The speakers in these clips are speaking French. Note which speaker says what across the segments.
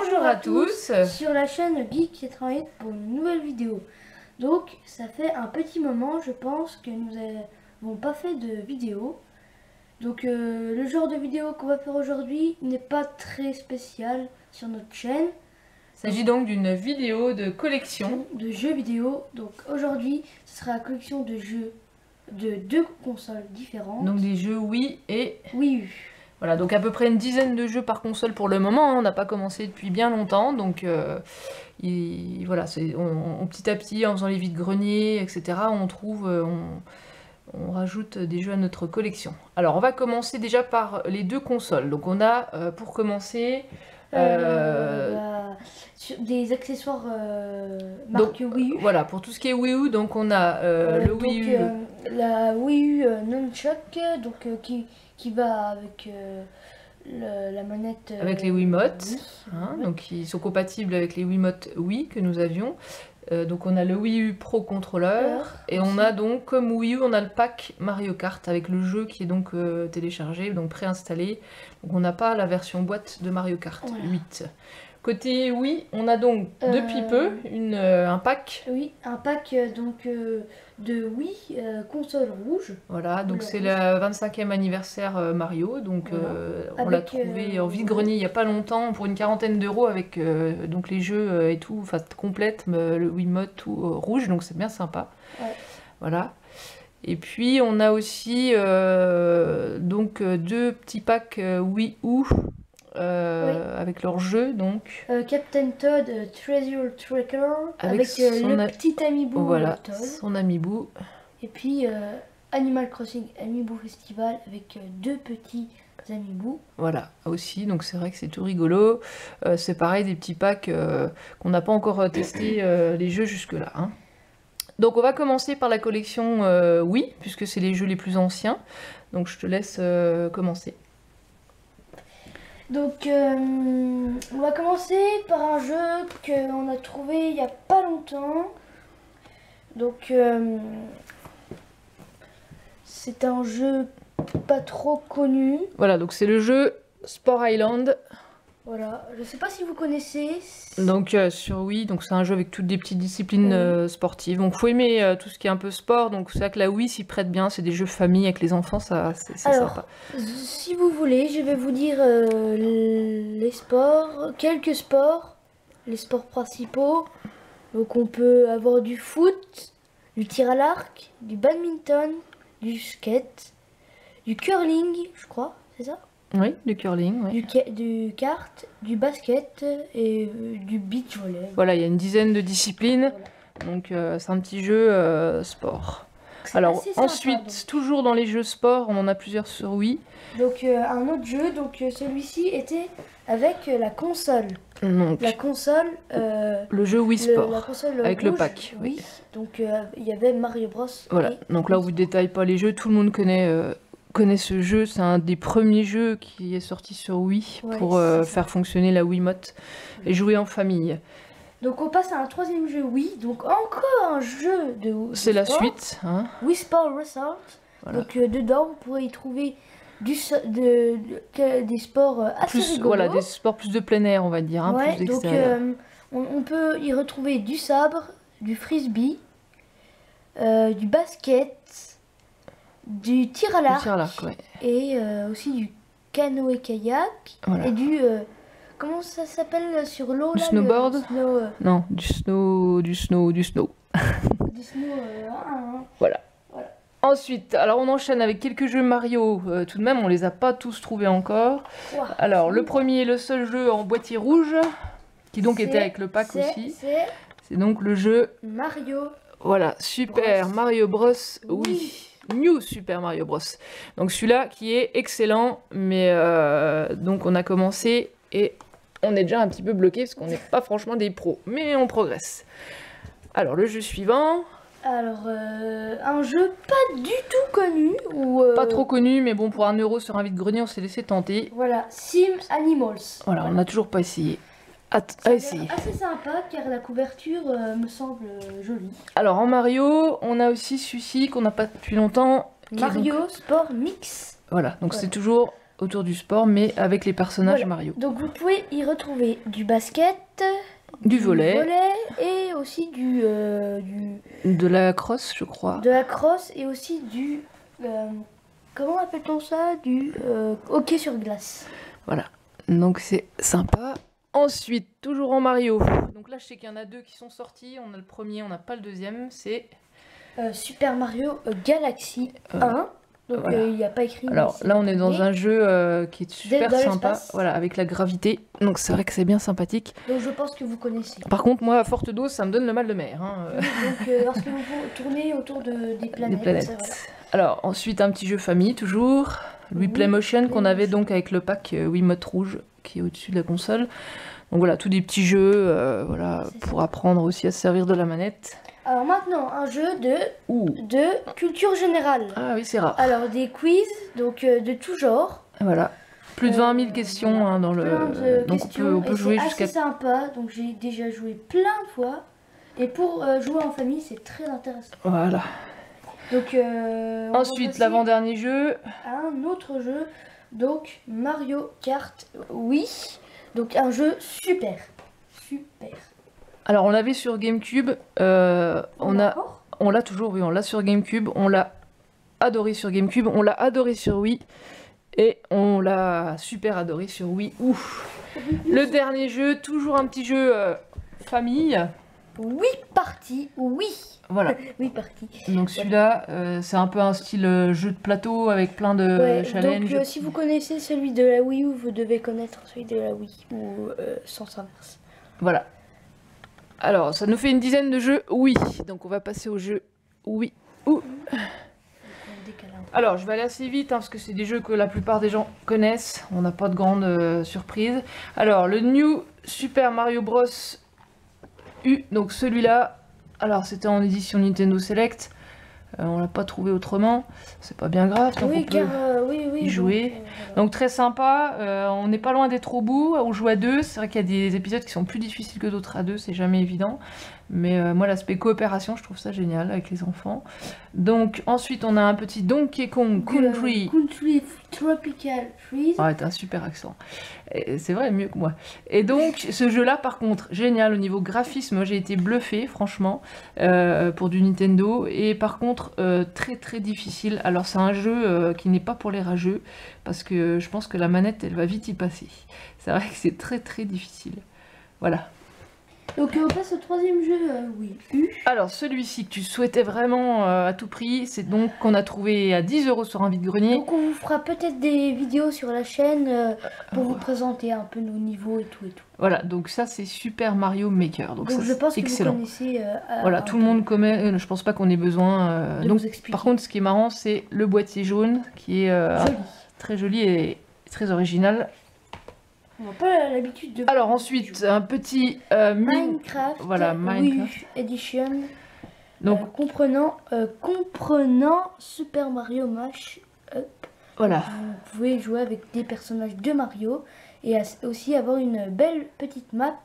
Speaker 1: Bonjour à tous
Speaker 2: sur la chaîne Geek 88 pour une nouvelle vidéo. Donc ça fait un petit moment je pense que nous n'avons pas fait de vidéo. Donc le genre de vidéo qu'on va faire aujourd'hui n'est pas très spécial sur notre chaîne.
Speaker 1: Il s'agit donc d'une vidéo de collection
Speaker 2: de jeux vidéo. Donc aujourd'hui ce sera la collection de jeux de deux consoles différentes.
Speaker 1: Donc des jeux Wii et
Speaker 2: Wii U.
Speaker 1: Voilà, donc à peu près une dizaine de jeux par console pour le moment, hein. On n'a pas commencé depuis bien longtemps, donc voilà, petit à petit, en faisant les vides-greniers, etc., on rajoute des jeux à notre collection. Alors on va commencer déjà par les deux consoles. Donc on a, pour commencer...
Speaker 2: des accessoires marque Wii U.
Speaker 1: Voilà, pour tout ce qui est Wii U, donc on a le Wii U.
Speaker 2: La Wii U Nunchuk, donc qui va avec la manette.
Speaker 1: Avec les Wiimote,
Speaker 2: Wii.
Speaker 1: hein, donc ils sont compatibles avec les Wiimote Wii que nous avions. Donc on a le Wii U Pro Controller et on a donc, comme Wii U, on a le pack Mario Kart avec le jeu qui est donc téléchargé, donc préinstallé. Donc on n'a pas la version boîte de Mario Kart 8. Côté Wii, on a donc depuis peu un pack.
Speaker 2: Oui, un pack de Wii console rouge.
Speaker 1: Voilà, donc c'est le 25e anniversaire Mario, donc voilà. On l'a trouvé en vide-grenier il n'y a pas longtemps pour une quarantaine d'euros avec donc les jeux et tout, enfin complète, le Wiimote tout rouge, donc c'est bien sympa. Ouais. Voilà. Et puis on a aussi donc deux petits packs Wii U. Avec leur jeu donc.
Speaker 2: Captain Todd Treasure Tracker avec le petit Amiibo.
Speaker 1: Voilà, son Amiibo.
Speaker 2: Et puis Animal Crossing Amiibo Festival avec deux petits Amiibo.
Speaker 1: Voilà, aussi, donc c'est vrai que c'est tout rigolo. C'est pareil, des petits packs qu'on n'a pas encore testé les jeux jusque-là. Hein. Donc on va commencer par la collection Wii, puisque c'est les jeux les plus anciens. Donc je te laisse commencer.
Speaker 2: Donc on va commencer par un jeu qu'on a trouvé il n'y a pas longtemps. Donc c'est un jeu pas trop connu.
Speaker 1: Voilà, donc c'est le jeu Sport Island.
Speaker 2: Voilà, je sais pas si vous connaissez.
Speaker 1: Donc sur Wii, donc c'est un jeu avec toutes des petites disciplines sportives. Donc faut aimer tout ce qui est un peu sport. Donc c'est vrai que la Wii s'y prête bien. C'est des jeux famille avec les enfants, ça c'est sympa.
Speaker 2: Si vous voulez, je vais vous dire les sports, quelques sports, les sports principaux. Donc on peut avoir du foot, du tir à l'arc, du badminton, du skate, du curling, je crois, c'est ça?
Speaker 1: Oui, du curling, oui.
Speaker 2: Du kart, du basket et du beach volley.
Speaker 1: Voilà, il y a une dizaine de disciplines, voilà. Donc c'est un petit jeu sport. Alors ensuite, sympa, toujours dans les jeux sport, on en a plusieurs sur Wii.
Speaker 2: Donc un autre jeu, donc celui-ci était avec la console.
Speaker 1: Donc,
Speaker 2: la console...
Speaker 1: le jeu Wii Sport,
Speaker 2: la console
Speaker 1: avec
Speaker 2: rouge,
Speaker 1: le pack.
Speaker 2: Oui, donc il y avait Mario Bros.
Speaker 1: Voilà, donc là on vous détaille pas les jeux, tout le monde connaît ce jeu, c'est un des premiers jeux qui est sorti sur Wii pour faire fonctionner la Wiimote et jouer en famille.
Speaker 2: Donc on passe à un troisième jeu Wii, donc encore un jeu de
Speaker 1: c'est la suite. Hein.
Speaker 2: Wii Sport Resort. Voilà. Donc dedans vous pourrez y trouver des sports assez rigolos.
Speaker 1: Voilà, des sports plus de plein air on va dire, hein, plus
Speaker 2: donc on peut y retrouver du sabre, du frisbee, du basket, du tir à l'arc,
Speaker 1: ouais.
Speaker 2: Et aussi du canoë-kayak, voilà. Et du... comment ça s'appelle sur l'eau?
Speaker 1: Du snowboard non, du snow. Du snow, voilà. Ensuite, alors on enchaîne avec quelques jeux Mario, tout de même, on les a pas tous trouvés encore. Wow, alors le premier, le seul jeu en boîtier rouge, qui donc était avec le pack aussi. C'est donc le jeu
Speaker 2: Mario.
Speaker 1: Voilà, Super Mario Bros. Oui. New Super Mario Bros. Donc celui-là qui est excellent, mais donc on a commencé et on est déjà un petit peu bloqué parce qu'on n'est pas franchement des pros, mais on progresse. Alors le jeu suivant.
Speaker 2: Alors un jeu pas du tout connu ou
Speaker 1: pas trop connu, mais bon pour 1 euro sur un vide-grenier on s'est laissé tenter.
Speaker 2: Voilà, Sim Animals.
Speaker 1: Voilà, on n'a toujours pas essayé.
Speaker 2: C'est assez sympa car la couverture me semble jolie.
Speaker 1: Alors en Mario, on a aussi celui-ci qu'on n'a pas depuis longtemps.
Speaker 2: Mario Sport Mix.
Speaker 1: Voilà, donc c'est toujours autour du sport, mais avec les personnages
Speaker 2: Voilà.
Speaker 1: Mario.
Speaker 2: Donc vous pouvez y retrouver du basket,
Speaker 1: Du volley,
Speaker 2: et aussi
Speaker 1: de la crosse, je crois.
Speaker 2: de la crosse et aussi du comment appelle-t-on ça? Du hockey sur glace.
Speaker 1: Voilà, donc c'est sympa. Ensuite, toujours en Mario. Donc là, je sais qu'il y en a 2 qui sont sortis. On a le premier, on n'a pas le deuxième. C'est
Speaker 2: Super Mario Galaxy 1. Donc
Speaker 1: voilà.
Speaker 2: il n'y a pas écrit.
Speaker 1: Alors là, on est dans un jeu qui est super
Speaker 2: Dans
Speaker 1: sympa,
Speaker 2: l'espace.
Speaker 1: voilà, avec la gravité. Donc c'est vrai que c'est bien sympathique.
Speaker 2: Donc je pense que vous connaissez.
Speaker 1: Par contre, moi, à forte dose, ça me donne le mal de mer. Hein.
Speaker 2: Donc lorsque vous tournez autour des planètes.
Speaker 1: Des planètes.
Speaker 2: Voilà.
Speaker 1: Alors ensuite, un petit jeu famille, toujours. Wii Play Motion qu'on avait donc avec le pack Wiimote rouge qui est au-dessus de la console. Donc voilà, tous des petits jeux voilà, pour apprendre aussi à se servir de la manette.
Speaker 2: Alors maintenant, un jeu de culture générale.
Speaker 1: Ah oui, c'est rare.
Speaker 2: Alors des quiz, donc de tout genre.
Speaker 1: Voilà. Plus de 20 000 questions hein, dans le.
Speaker 2: Plein de
Speaker 1: Donc
Speaker 2: questions.
Speaker 1: on peut
Speaker 2: Et
Speaker 1: jouer
Speaker 2: c'est
Speaker 1: jusqu'à.
Speaker 2: assez sympa, donc j'ai déjà joué plein de fois. Et pour jouer en famille, c'est très intéressant.
Speaker 1: Voilà.
Speaker 2: Donc on va
Speaker 1: Ensuite,
Speaker 2: passer
Speaker 1: l'avant-dernier jeu.
Speaker 2: à un autre jeu, donc Mario Kart Wii. Donc un jeu super.
Speaker 1: Alors on l'avait sur GameCube. On l'a toujours, oui, on l'a sur GameCube. On l'a adoré sur GameCube. On l'a adoré sur Wii. Et on l'a super adoré sur Wii. Ouf. Le dernier jeu, toujours un petit jeu famille.
Speaker 2: Wii Party, oui.
Speaker 1: Voilà.
Speaker 2: Wii Party.
Speaker 1: Donc celui-là, c'est un peu un style jeu de plateau avec plein de
Speaker 2: Ouais,
Speaker 1: challenges.
Speaker 2: donc si vous connaissez celui de la Wii U, vous devez connaître celui de la Wii, ou sens inverse.
Speaker 1: Voilà. Alors, ça nous fait une dizaine de jeux Wii. Donc on va passer au jeu Wii U. Alors, je vais aller assez vite hein, parce que c'est des jeux que la plupart des gens connaissent. On n'a pas de grande surprise. Alors, le New Super Mario Bros. U. Donc celui-là, alors c'était en édition Nintendo Select. On l'a pas trouvé autrement. C'est pas bien grave. Donc
Speaker 2: Oui,
Speaker 1: on peut
Speaker 2: oui,
Speaker 1: y jouer. Donc très sympa. On n'est pas loin d'être au bout. On joue à 2. C'est vrai qu'il y a des épisodes qui sont plus difficiles que d'autres à 2. C'est jamais évident. Mais moi, l'aspect coopération, je trouve ça génial avec les enfants. Donc ensuite, on a un petit Donkey Kong Country.
Speaker 2: Country Tropical Freeze.
Speaker 1: Ah, t'as un super accent. C'est vrai, mieux que moi. Et donc, ce jeu-là, par contre, génial au niveau graphisme. Moi, j'ai été bluffée, franchement, pour du Nintendo. Et par contre, très très difficile. Alors, c'est un jeu qui n'est pas pour les rageux, parce que je pense que la manette, elle va vite y passer. C'est vrai que c'est très très difficile. Voilà.
Speaker 2: Donc on passe au troisième jeu, Wii U.
Speaker 1: Alors celui-ci que tu souhaitais vraiment à tout prix, c'est donc qu'on a trouvé à 10 € sur un vide-grenier.
Speaker 2: Donc on vous fera peut-être des vidéos sur la chaîne pour vous présenter un peu nos niveaux et tout et tout.
Speaker 1: Voilà, donc ça c'est Super Mario Maker. Donc ça,
Speaker 2: je pense que
Speaker 1: excellent.
Speaker 2: vous connaissez.
Speaker 1: Voilà, tout le monde connaît, je pense pas qu'on ait besoin.
Speaker 2: de
Speaker 1: donc,
Speaker 2: vous expliquer.
Speaker 1: par contre, ce qui est marrant, c'est le boîtier jaune qui est
Speaker 2: Joli.
Speaker 1: très joli et très original.
Speaker 2: On n'a pas l'habitude de.
Speaker 1: Alors ensuite, un petit
Speaker 2: Minecraft,
Speaker 1: voilà, Minecraft.
Speaker 2: Wii Edition.
Speaker 1: Donc
Speaker 2: comprenant Super Mario Mash Up.
Speaker 1: voilà.
Speaker 2: Vous pouvez jouer avec des personnages de Mario et aussi avoir une belle petite map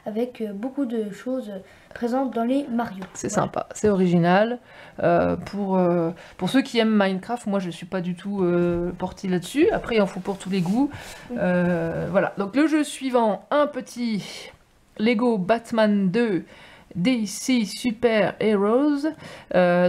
Speaker 2: avec beaucoup de choses présentes dans les Mario.
Speaker 1: C'est sympa, c'est original. Pour ceux qui aiment Minecraft, moi je suis pas du tout portée là-dessus. Après, il en faut pour tous les goûts. Voilà, donc le jeu suivant, un petit Lego Batman 2 DC Super Heroes.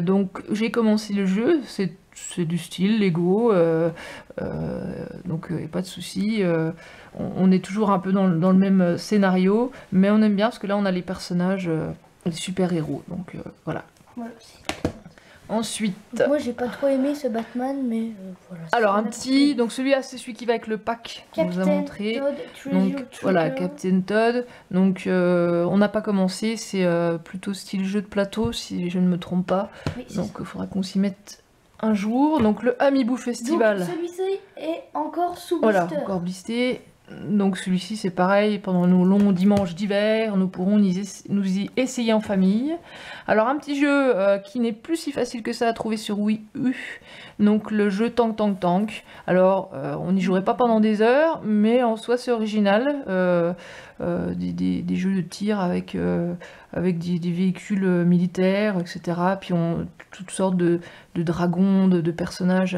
Speaker 1: Donc j'ai commencé le jeu, c'est du style Lego, donc pas de souci. On est toujours un peu dans le même scénario, mais on aime bien parce que là on a les personnages, les super-héros, donc voilà.
Speaker 2: Voilà.
Speaker 1: Ensuite...
Speaker 2: Donc, moi j'ai pas trop aimé ce Batman, mais voilà.
Speaker 1: Alors un petit, donc celui-là c'est celui qui va avec le pack qu'on vous a montré.
Speaker 2: Todd,
Speaker 1: Donc voilà, Captain Todd. Donc on n'a pas commencé, c'est plutôt style jeu de plateau si je ne me trompe pas.
Speaker 2: Oui,
Speaker 1: donc il faudra qu'on s'y mette un jour. Donc le Amiibo Festival.
Speaker 2: Donc celui-ci est encore sous
Speaker 1: voilà,
Speaker 2: blister.
Speaker 1: encore blisté. Donc celui-ci c'est pareil, pendant nos longs dimanches d'hiver, nous pourrons nous y essayer en famille. Alors un petit jeu qui n'est plus si facile que ça à trouver sur Wii U, donc le jeu Tank Tank Tank. Alors on n'y jouerait pas pendant des heures, mais en soi c'est original, des jeux de tir avec des véhicules militaires, etc. Puis toutes sortes de dragons, de personnages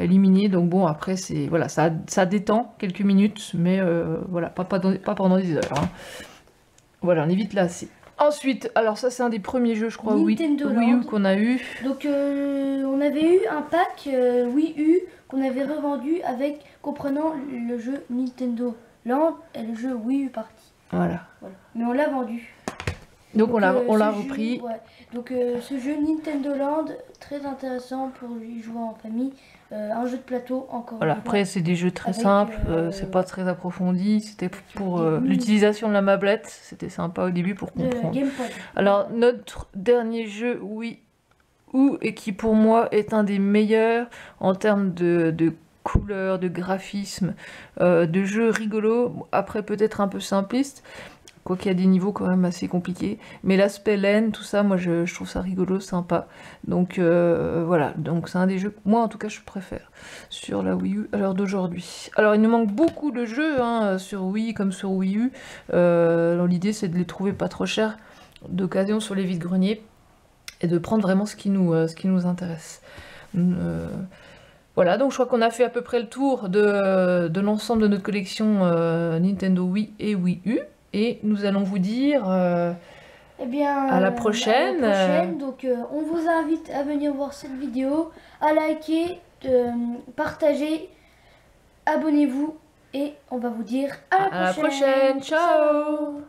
Speaker 1: éliminer. Donc bon, après, c'est voilà, ça détend quelques minutes, mais voilà, pas pendant des heures. Hein. Voilà, on évite là. Ensuite, alors ça, c'est un des premiers jeux, je crois, Wii U qu'on a eu.
Speaker 2: Donc, on avait eu un pack Wii U qu'on avait revendu comprenant le jeu Nintendo Land et le jeu Wii U Party.
Speaker 1: Voilà.
Speaker 2: Mais on l'a vendu.
Speaker 1: Donc on l'a repris.
Speaker 2: Ouais. Donc ce jeu Nintendo Land, très intéressant pour y jouer en famille. Un jeu de plateau encore.
Speaker 1: Voilà, après c'est des jeux très simples, c'est pas très approfondi. C'était pour l'utilisation de la mablette, c'était sympa au début pour comprendre. Alors notre dernier jeu Wii U, et qui pour moi est un des meilleurs en termes de couleurs, de graphisme, de jeux rigolos, après peut-être un peu simpliste. Quoi qu'il y a des niveaux quand même assez compliqués. Mais l'aspect laine, tout ça, moi je trouve ça rigolo, sympa. Donc voilà, donc c'est un des jeux que moi en tout cas je préfère sur la Wii U à l'heure d'aujourd'hui. Alors il nous manque beaucoup de jeux hein, sur Wii comme sur Wii U. L'idée c'est de les trouver pas trop chers d'occasion sur les vides-greniers et de prendre vraiment ce qui nous intéresse. Voilà, donc je crois qu'on a fait à peu près le tour de l'ensemble de notre collection Nintendo Wii et Wii U. Et nous allons vous dire
Speaker 2: eh bien,
Speaker 1: à la prochaine.
Speaker 2: Donc, on vous invite à venir voir cette vidéo, à liker, partager, abonnez-vous et on va vous dire à la prochaine.
Speaker 1: Ciao.